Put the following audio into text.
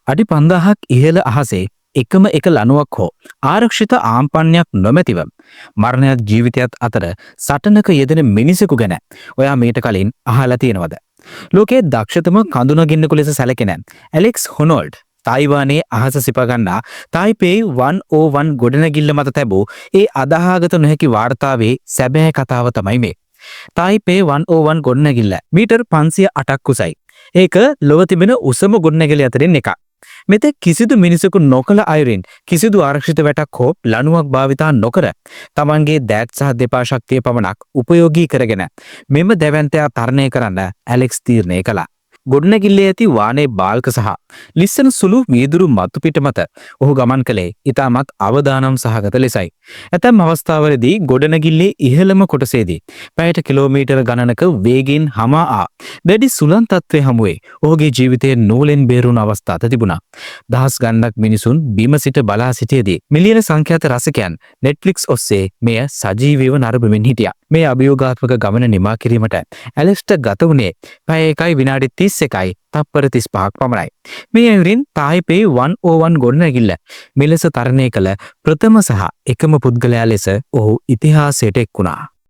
අඩි 5000ක් ඉහළ අහසේ එකම එක ලණුවක් හෝ ආරක්ෂිත ආම්පන්නයක් නොමැතිව මරණයත් ජීවිතයත් අතර සටනක යෙදෙන මිනිසෙකු ගැන ඔයා මීට කලින් අහලා තියෙනවද? ලෝකයේ දක්ෂතම කඳුනගින්නෙකු ලෙස සැලකෙන ඇලෙක්ස් හොනෝල්ඩ් තායිවානයේ අහස සිපගන්නා තායිපේයි 101 ගොඩනැගිල්ල මත තැබූ ඒ අදහාගත නොහැකි වාර්තාවේ සැබෑ කතාව තමයි මේ. තායිපේ 101 ගොඩනැගිල්ල මීටර් 508ක් උසයි. ඒක ලොව තිබෙන උසම ගොඩනැගිලි අතරින් එකක්. මෙතෙක් කිසිදු මිනිසෙකු නොකළ අයුරින් කිසිදු ආරක්ෂිත වැටක් හෝ ලණුවක් භාවිතා නොකර තමන්ගේ දෑත් සහ දෙපා ශක්තිය පමණක් උපයෝගී කරගෙන මෙම දැවැන්තයා තරණය කරන්න ඇලෙක්ස් තීරණය කළා. ගොඩනැගිල්ලේ ඇති වානේ බාල්ක සහ ලිස්සන සුළු වීදුරු මතු පිට මත ඔහු ගමන් කළේ ඉතාමත් අවදානම් සහගත ලෙසයි. ඇතැම් අවස්ථාවලදී ගොඩනැගිල්ලේ ඉහළම කොටසේදී පැයට කිලෝමීටර ගණනක වේගයෙන් හමා ආ දැඩි සුළං තත්ත්වයේ හමුවේ ඔහුගේ ජීවිතයේ නූලෙන් බේරුණු අවස්ථාත තිබුණා. දහස් ගණනක් මිනිසුන් බිම සිට බලා සිටියේදී මිලියන සංඛ්‍යාත රසිකයන් නෙට්ෆ්ලික්ස් ඔස්සේ මෙය සජීවීව නරඹමින් හිටියා. මේ අභියෝගාත්මක ගමන නිමා කිරීමට ඇලෙක්ස්ට ගත වුණේ පැය 1 විනාඩි 31යි තත්පර 35ක් පමණයි. මේ අයුරින් තායිපේ 101 ගොඩනැගිල්ල මෙලෙස තරණය කළ ප්‍රථම සහ එකම පුද්ගලයා ලෙස ඔහු ඉතිහාසයට එක් වුණා.